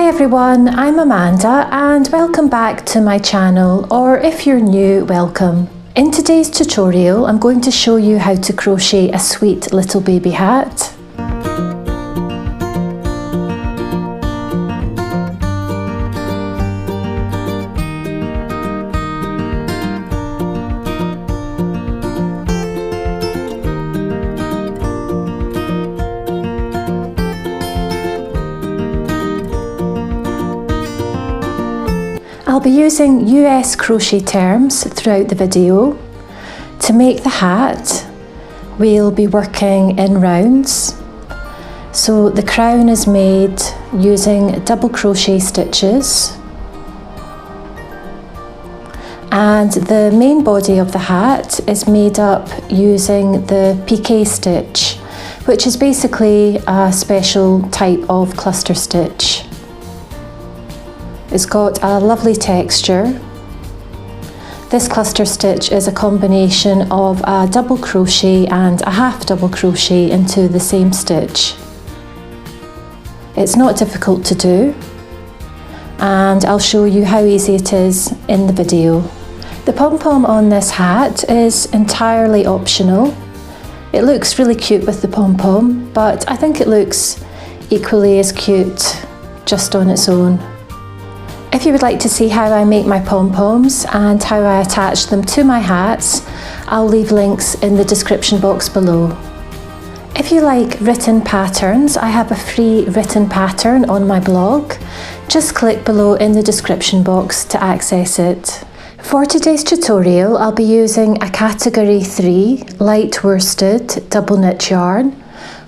everyone, I'm Amanda and welcome back to my channel, or if you're new, welcome. In today's tutorial, I'm going to show you how to crochet a sweet little baby hat. I'll be using US crochet terms throughout the video. To make the hat, we'll be working in rounds. So the crown is made using double crochet stitches. And the main body of the hat is made up using the piqué stitch, which is basically a special type of cluster stitch. It's got a lovely texture. This cluster stitch is a combination of a double crochet and a half double crochet into the same stitch. It's not difficult to do, and I'll show you how easy it is in the video. The pom-pom on this hat is entirely optional. It looks really cute with the pom-pom, but I think it looks equally as cute just on its own. If you would like to see how I make my pom-poms and how I attach them to my hats, I'll leave links in the description box below. If you like written patterns, I have a free written pattern on my blog. Just click below in the description box to access it. For today's tutorial, I'll be using a category 3 light worsted double knit yarn,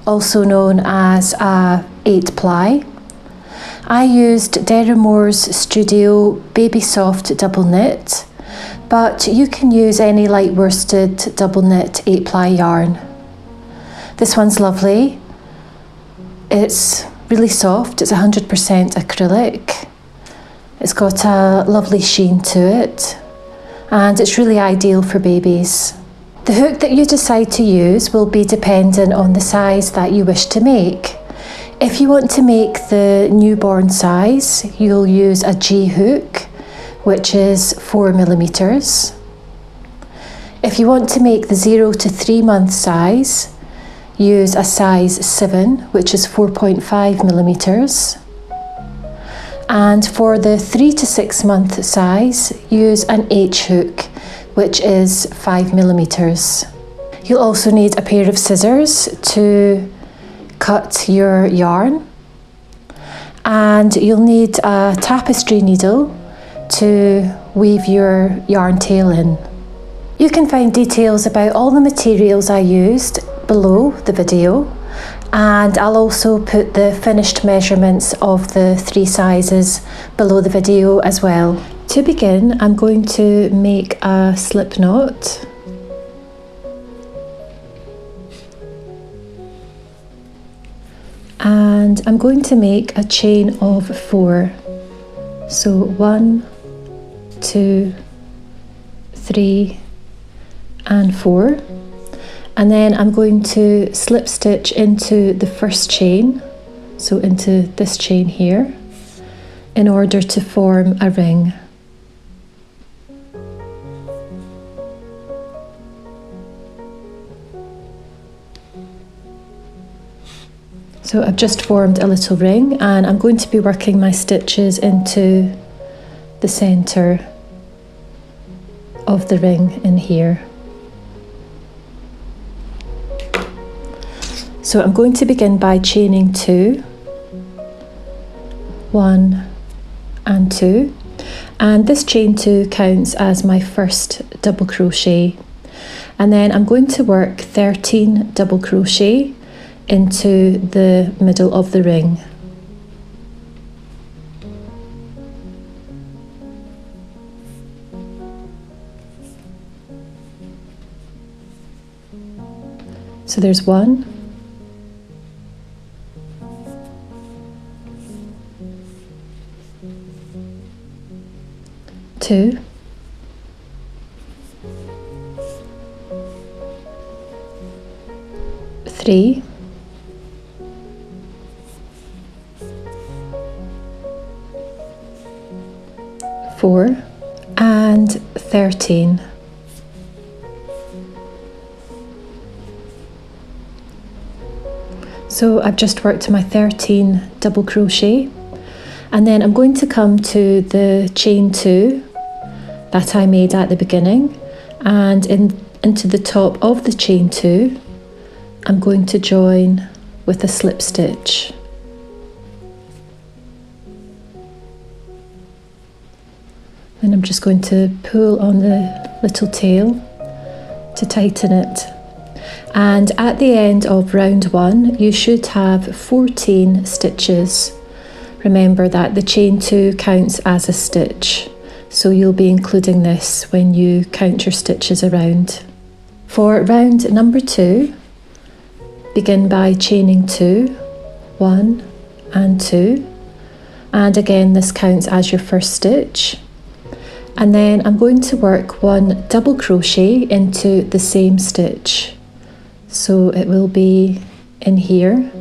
also known as a 8-ply. I used Deramores Studio Baby Soft double knit, but you can use any light worsted double knit 8-ply yarn. This one's lovely. It's really soft, it's 100% acrylic. It's got a lovely sheen to it, and it's really ideal for babies. The hook that you decide to use will be dependent on the size that you wish to make. If you want to make the newborn size, you'll use a G hook, which is 4mm. If you want to make the 0 to 3 month size, use a size 7, which is 4.5mm. And for the 3 to 6 month size, use an H hook, which is 5mm. You'll also need a pair of scissors to cut your yarn, and you'll need a tapestry needle to weave your yarn tail in. You can find details about all the materials I used below the video, and I'll also put the finished measurements of the 3 sizes below the video as well. To begin, I'm going to make a slip knot. And I'm going to make a chain of 4. So 1, 2, 3 and 4. And then I'm going to slip stitch into the first chain, so into this chain here, in order to form a ring. So I've just formed a little ring, and I'm going to be working my stitches into the centre of the ring in here. So I'm going to begin by chaining 2, 1 and 2, and this chain 2 counts as my first double crochet, and then I'm going to work 13 double crochet into the middle of the ring. So there's 1, 2, 3, 4 and 13. So I've just worked my 13 double crochet, and then I'm going to come to the chain 2 that I made at the beginning, and into the top of the chain 2 I'm going to join with a slip stitch. Then I'm just going to pull on the little tail to tighten it. And at the end of round 1 you should have 14 stitches. Remember that the chain 2 counts as a stitch, so you'll be including this when you count your stitches around. For round number 2, begin by chaining 2, 1 and 2, and again this counts as your first stitch. And then I'm going to work 1 double crochet into the same stitch. So it will be in here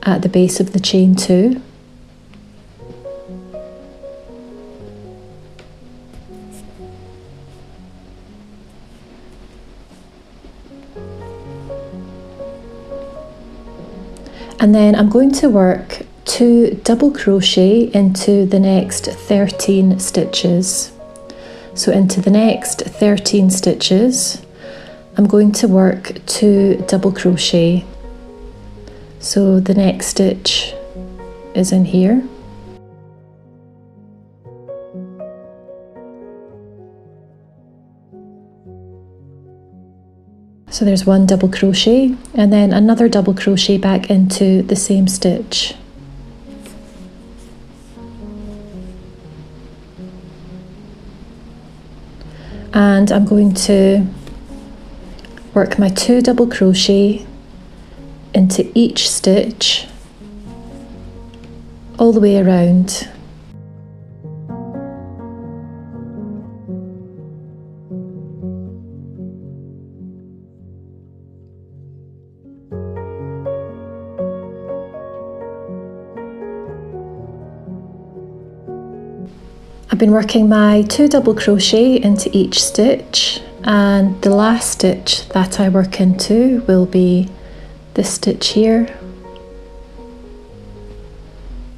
at the base of the chain 2. And then I'm going to work 2 double crochet into the next 13 stitches. So into the next 13 stitches I'm going to work 2 double crochet. So the next stitch is in here. So there's 1 double crochet and then another double crochet back into the same stitch. And I'm going to work my 2 double crochet into each stitch all the way around. I've been working my 2 double crochet into each stitch, and the last stitch that I work into will be this stitch here.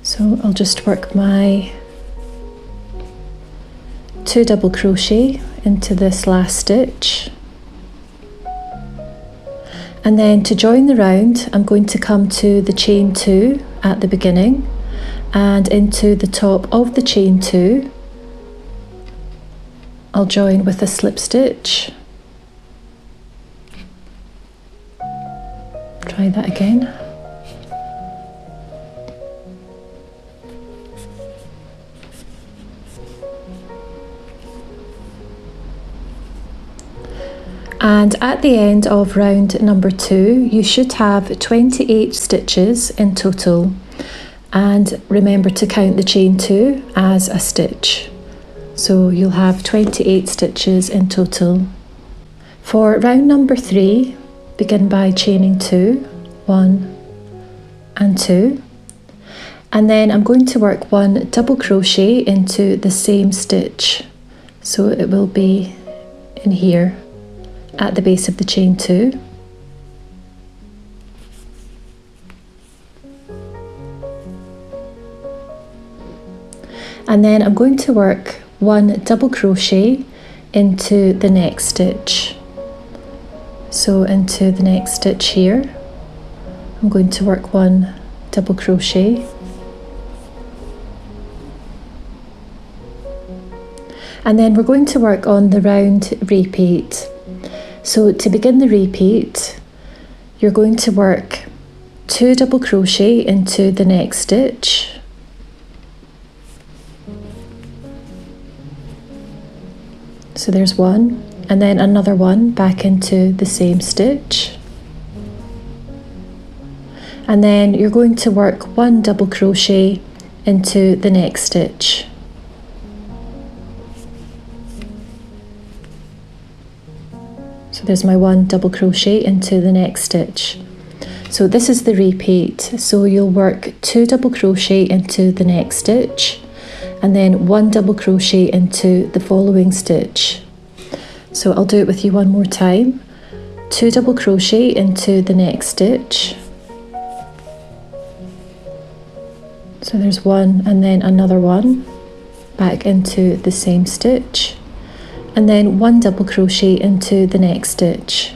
So I'll just work my 2 double crochet into this last stitch, and then to join the round I'm going to come to the chain 2 at the beginning and into the top of the chain 2 I'll join with a slip stitch. Try that again. And at the end of round number 2 you should have 28 stitches in total, and remember to count the chain 2 as a stitch. So you'll have 28 stitches in total. For round number 3, begin by chaining 2, 1 and 2, and then I'm going to work 1 double crochet into the same stitch. So it will be in here at the base of the chain 2. And then I'm going to work 1 double crochet into the next stitch. So into the next stitch here I'm going to work 1 double crochet, and then we're going to work on the round repeat. So to begin the repeat you're going to work 2 double crochet into the next stitch, so there's 1, and then another 1 back into the same stitch, and then you're going to work 1 double crochet into the next stitch. So there's my 1 double crochet into the next stitch. So this is the repeat. So you'll work 2 double crochet into the next stitch, and then 1 double crochet into the following stitch. So I'll do it with you one more time. 2 double crochet into the next stitch. So there's 1 and then another 1 back into the same stitch, and then 1 double crochet into the next stitch.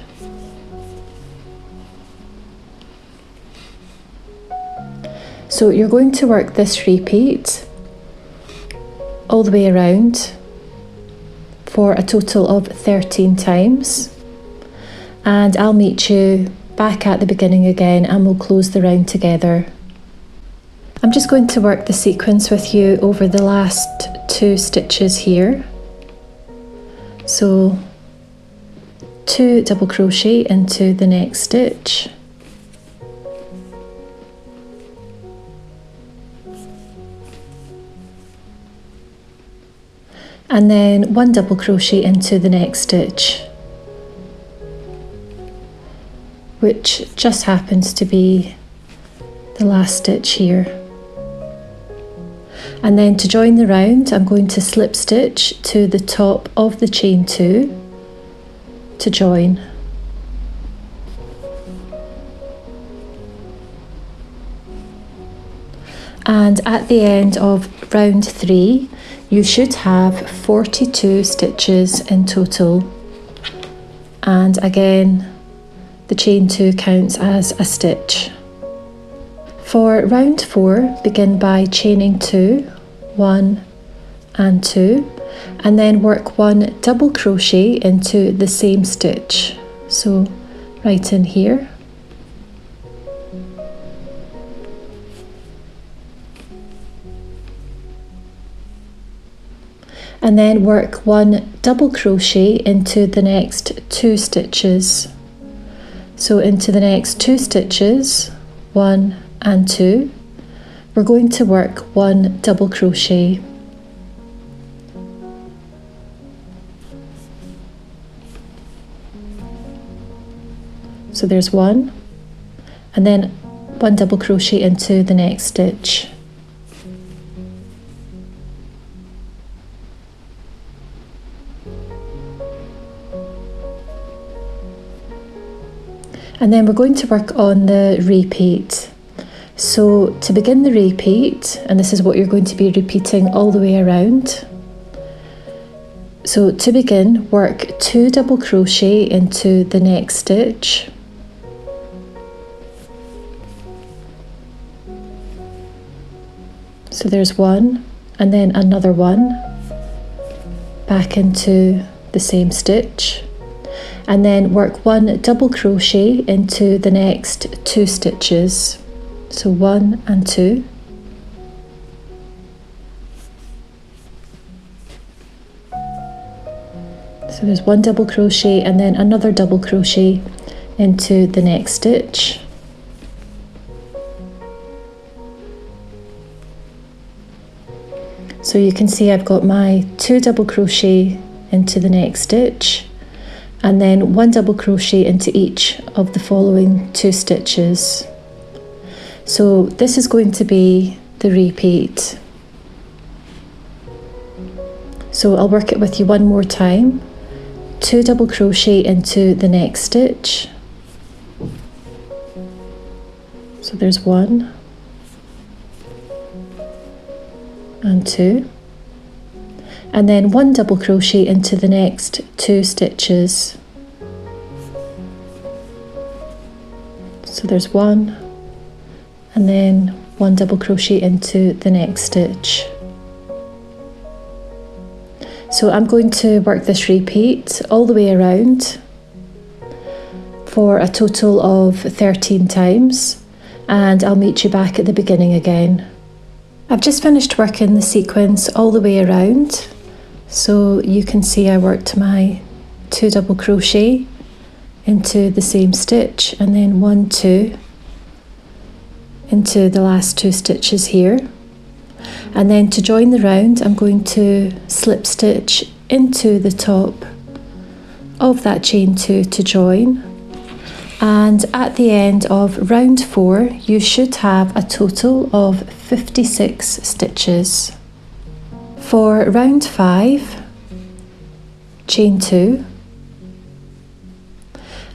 So you're going to work this repeat all the way around for a total of 13 times, and I'll meet you back at the beginning again and we'll close the round together. I'm just going to work the sequence with you over the last 2 stitches here. So 2 double crochet into the next stitch, and then 1 double crochet into the next stitch, which just happens to be the last stitch here. And then to join the round, I'm going to slip stitch to the top of the chain 2 to join. And at the end of round 3, you should have 42 stitches in total. And again, the chain 2 counts as a stitch. For round 4, begin by chaining 2, 1 and 2, and then work 1 double crochet into the same stitch. So right in here. And then work 1 double crochet into the next 2 stitches. So into the next 2 stitches, 1 and 2, we're going to work 1 double crochet. So there's 1, and then 1 double crochet into the next stitch. And then we're going to work on the repeat. So to begin the repeat, and this is what you're going to be repeating all the way around. So to begin, work 2 double crochet into the next stitch. So there's 1 and then another 1 back into the same stitch, and then work 1 double crochet into the next 2 stitches. So 1 and 2, so there's 1 double crochet and then another double crochet into the next stitch. So you can see I've got my 2 double crochet into the next stitch, and then 1 double crochet into each of the following 2 stitches. So this is going to be the repeat. So I'll work it with you one more time. 2 double crochet into the next stitch. So there's 1 and 2, and then 1 double crochet into the next 2 stitches. So there's 1 and then 1 double crochet into the next stitch. So I'm going to work this repeat all the way around for a total of 13 times, and I'll meet you back at the beginning again. I've just finished working the sequence all the way around, so you can see I worked my 2 double crochet into the same stitch, and then 1, 2 into the last 2 stitches here. And then to join the round, I'm going to slip stitch into the top of that chain 2 to join. And at the end of round 4, you should have a total of 56 stitches. For round 5, chain 2,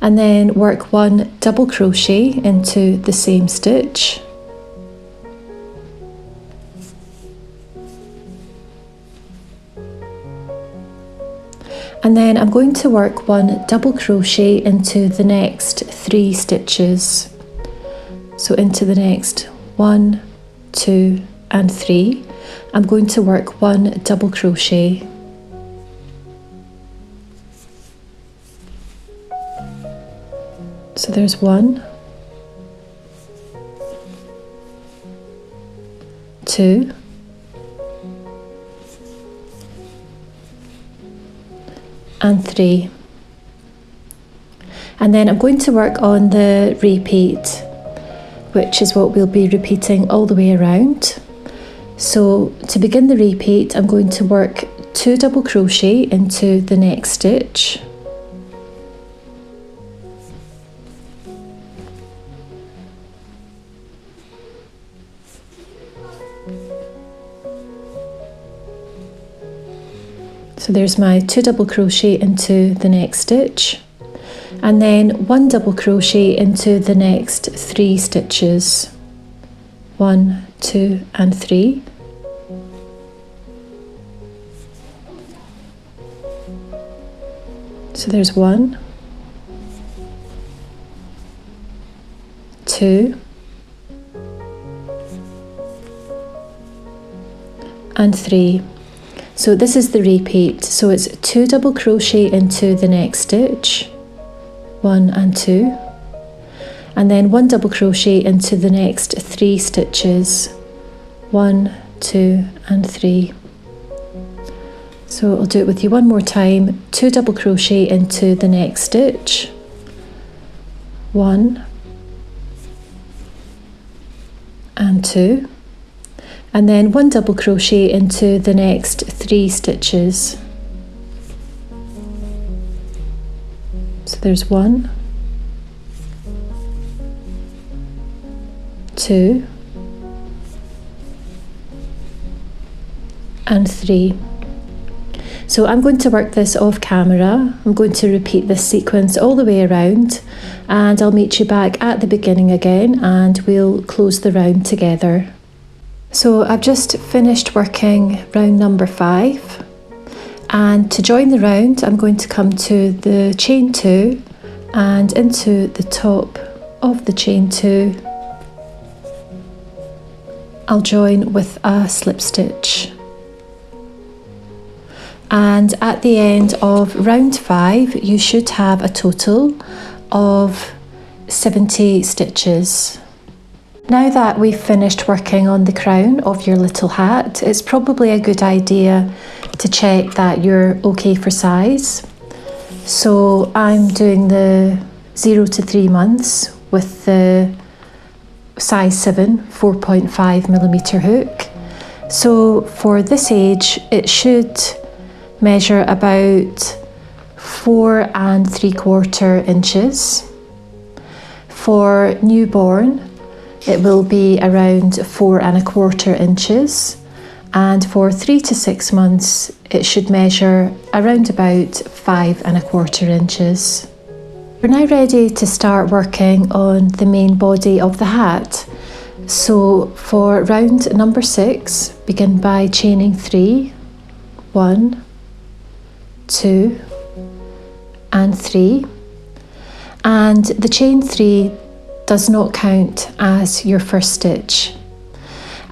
and then work 1 double crochet into the same stitch. And then I'm going to work 1 double crochet into the next 3 stitches. So into the next 1, 2 and 3, I'm going to work 1 double crochet. So there's 1, 2, and 3. And then I'm going to work on the repeat, which is what we'll be repeating all the way around. So to begin the repeat, I'm going to work 2 double crochet into the next stitch. So there's my 2 double crochet into the next stitch, and then 1 double crochet into the next 3 stitches. 1, 2 and 3. So there's 1, 2 and 3. So this is the repeat. So it's 2 double crochet into the next stitch, 1 and 2, and then 1 double crochet into the next 3 stitches, 1, 2 and 3. So I'll do it with you one more time. 2 double crochet into the next stitch, 1 and 2, and then 1 double crochet into the next 3 stitches. So there's 1, 2 and 3. So I'm going to work this off camera. I'm going to repeat this sequence all the way around, and I'll meet you back at the beginning again and we'll close the round together. So I've just finished working round number 5, and to join the round I'm going to come to the chain 2 and into the top of the chain 2 I'll join with a slip stitch. And at the end of round 5 you should have a total of 70 stitches. Now that we've finished working on the crown of your little hat, it's probably a good idea to check that you're okay for size. So I'm doing the 0 to 3 months with the size 7 4.5mm hook. So for this age it should measure about 4 3/4 inches. For newborn it will be around 4 1/4 inches, and for 3 to 6 months it should measure around about 5 1/4 inches. We're now ready to start working on the main body of the hat. So for round number 6, begin by chaining 3, 1, 2 and 3, and the chain 3 does not count as your first stitch.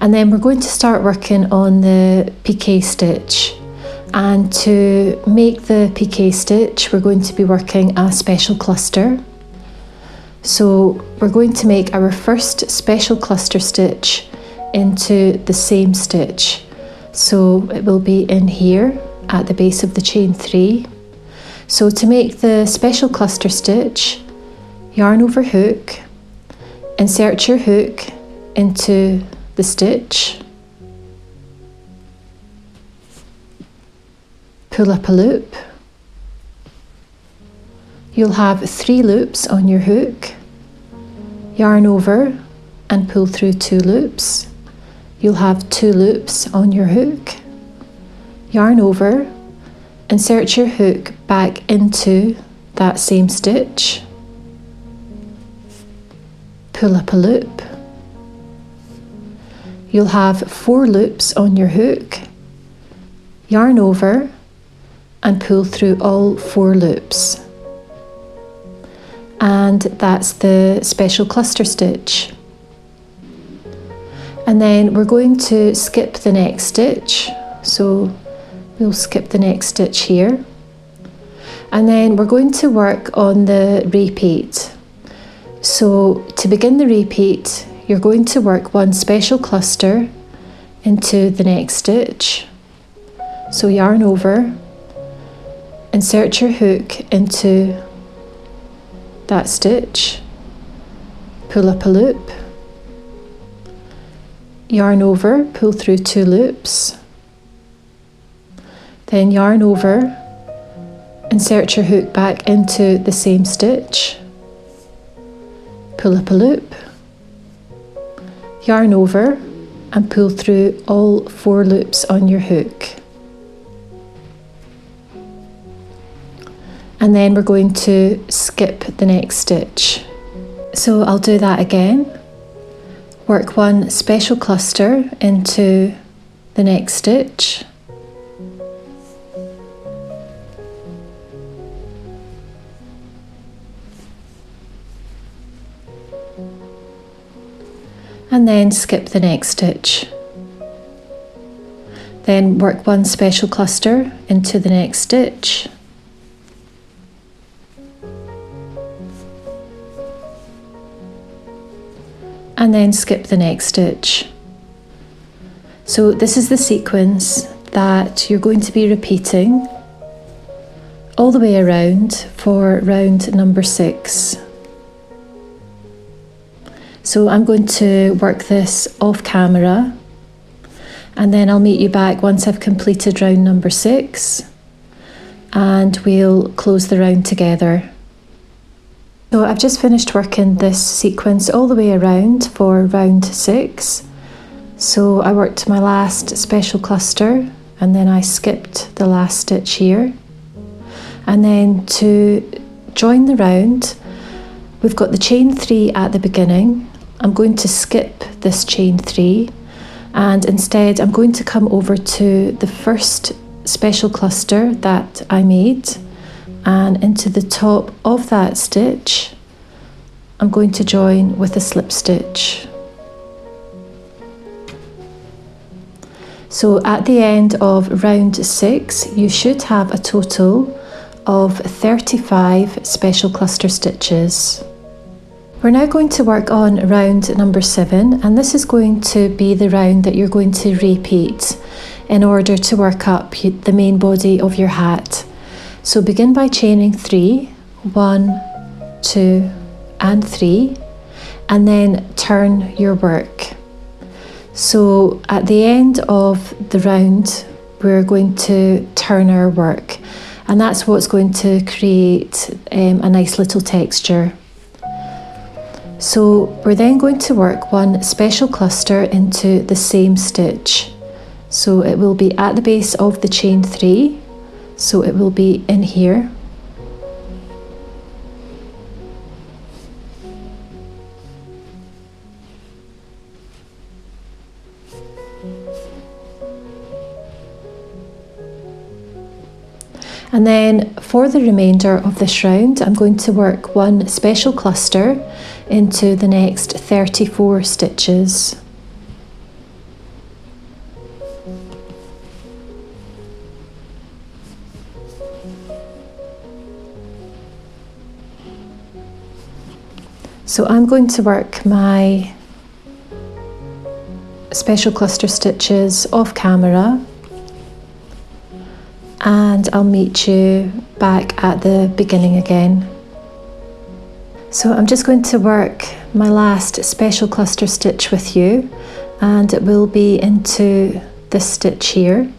And then we're going to start working on the piqué stitch, and to make the piqué stitch we're going to be working a special cluster. So we're going to make our first special cluster stitch into the same stitch. So it will be in here at the base of the chain 3. So to make the special cluster stitch, yarn over hook, insert your hook into the stitch, pull up a loop. You'll have 3 loops on your hook, yarn over and pull through 2 loops. You'll have 2 loops on your hook, yarn over, insert your hook back into that same stitch, pull up a loop. You'll have 4 loops on your hook, yarn over and pull through all 4 loops. And that's the special cluster stitch. And then we're going to skip the next stitch. So we'll skip the next stitch here. And then we're going to work on the repeat. So to begin the repeat, you're going to work 1 special cluster into the next stitch. So yarn over, insert your hook into that stitch, pull up a loop, yarn over, pull through 2 loops, then yarn over, insert your hook back into the same stitch, pull up a loop, yarn over and pull through all 4 loops on your hook. And then we're going to skip the next stitch. So I'll do that again. Work 1 special cluster into the next stitch. And then skip the next stitch. Then work 1 special cluster into the next stitch. And then skip the next stitch. So this is the sequence that you're going to be repeating all the way around for round number 6. So I'm going to work this off camera, and then I'll meet you back once I've completed round number 6, and we'll close the round together. So I've just finished working this sequence all the way around for round 6. So I worked my last special cluster and then I skipped the last stitch here. And then to join the round, we've got the chain 3 at the beginning. I'm going to skip this chain 3 and instead I'm going to come over to the first special cluster that I made, and into the top of that stitch I'm going to join with a slip stitch. So at the end of round 6 you should have a total of 35 special cluster stitches. We're now going to work on round number 7, and this is going to be the round that you're going to repeat in order to work up the main body of your hat. So begin by chaining 3, 1, 2 and 3, and then turn your work. So at the end of the round we're going to turn our work, and that's what's going to create a nice little texture. So we're then going to work 1 special cluster into the same stitch. So it will be at the base of the chain 3, so it will be in here. And then for the remainder of this round, I'm going to work 1 special cluster into the next 34 stitches. So I'm going to work my special cluster stitches off camera, and I'll meet you back at the beginning again. So I'm just going to work my last special cluster stitch with you, and it will be into this stitch here.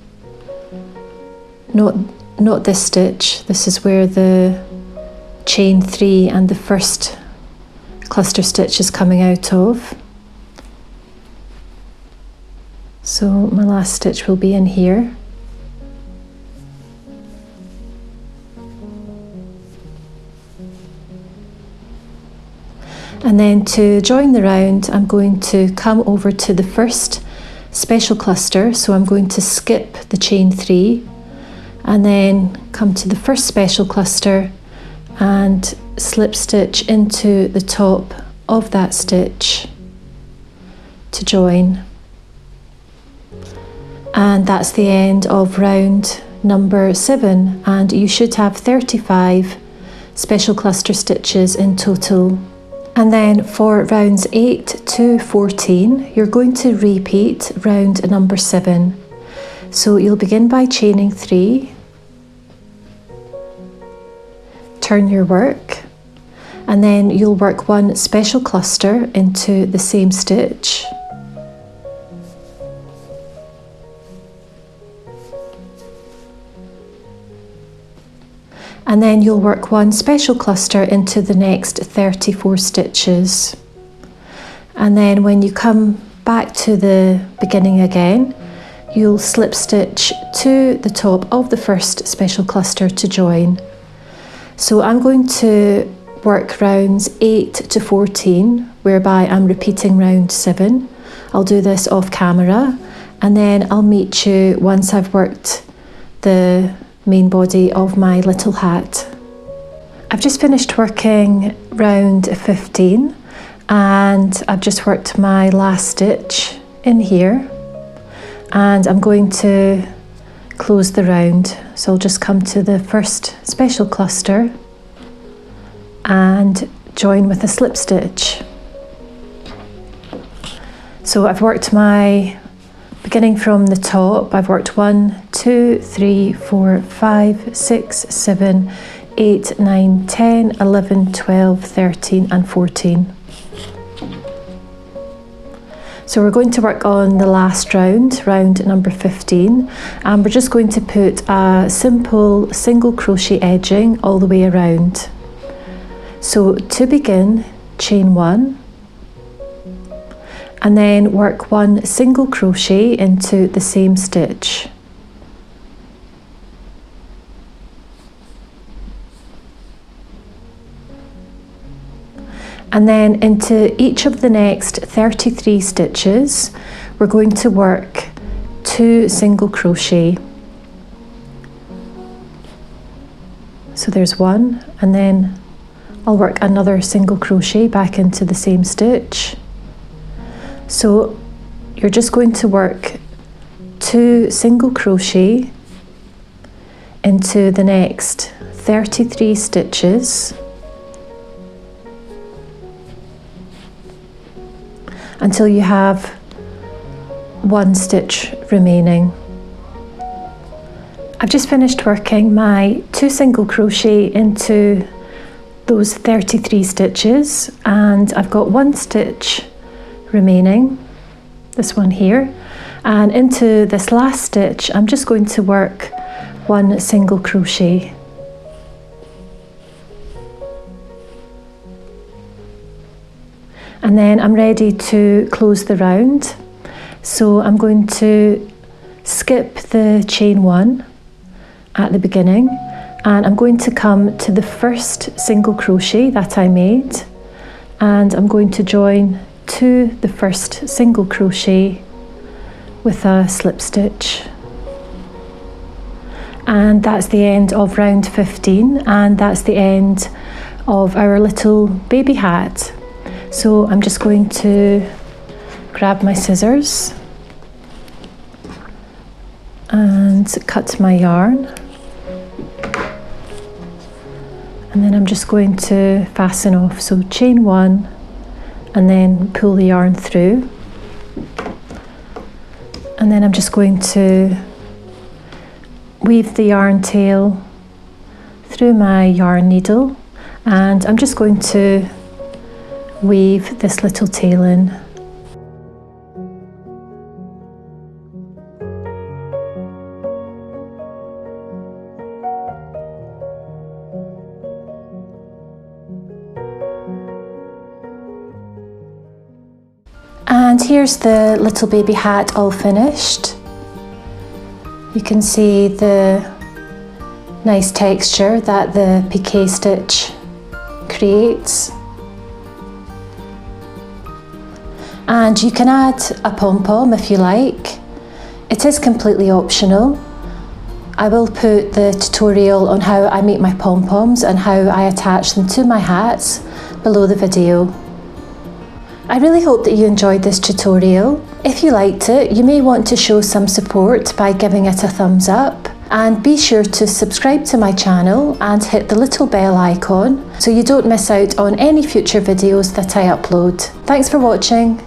Not this stitch, this is where the chain 3 and the first cluster stitch is coming out of. So my last stitch will be in here. And then to join the round, I'm going to come over to the first special cluster, so I'm going to skip the chain 3 and then come to the first special cluster and slip stitch into the top of that stitch to join. And that's the end of round number 7, and you should have 35 special cluster stitches in total. And then for rounds 8 to 14, you're going to repeat round number 7. So you'll begin by chaining 3, turn your work, and then you'll work 1 special cluster into the same stitch. And then you'll work 1 special cluster into the next 34 stitches. And then when you come back to the beginning again, you'll slip stitch to the top of the first special cluster to join. So I'm going to work rounds 8 to 14, whereby I'm repeating round 7. I'll do this off camera, and then I'll meet you once I've worked the main body of my little hat. I've just finished working round 15, and I've just worked my last stitch in here, and I'm going to close the round. So I'll just come to the first special cluster and join with a slip stitch. So I've worked my beginning from the top. I've worked 1, 2, 3, 4, 5, 6, 7, 8, 9, 10, 11, 12, 13 and 14. So we're going to work on the last round, round number 15, and we're just going to put a simple single crochet edging all the way around. So to begin, chain 1, and then work 1 single crochet into the same stitch. And then into each of the next 33 stitches, we're going to work 2 single crochet. So there's 1, and then I'll work another single crochet back into the same stitch. So you're just going to work 2 single crochet into the next 33 stitches until you have 1 stitch remaining. I've just finished working my 2 single crochet into those 33 stitches, and I've got 1 stitch remaining, this one here, and into this last stitch I'm just going to work 1 single crochet. And then I'm ready to close the round, so I'm going to skip the chain 1 at the beginning, and I'm going to come to the first single crochet that I made, and I'm going to join to the first single crochet with a slip stitch. And that's the end of round 15, and that's the end of our little baby hat. So I'm just going to grab my scissors and cut my yarn, and then I'm just going to fasten off. So chain 1 and then pull the yarn through, and then I'm just going to weave the yarn tail through my yarn needle, and I'm just going to weave this little tail in. And here's the little baby hat all finished. You can see the nice texture that the piqué stitch creates. and you can add a pom-pom if you like. It is completely optional. I will put the tutorial on how I make my pom-poms and how I attach them to my hats below the video. I really hope that you enjoyed this tutorial. If you liked it, you may want to show some support by giving it a thumbs up, and be sure to subscribe to my channel and hit the little bell icon so you don't miss out on any future videos that I upload. Thanks for watching.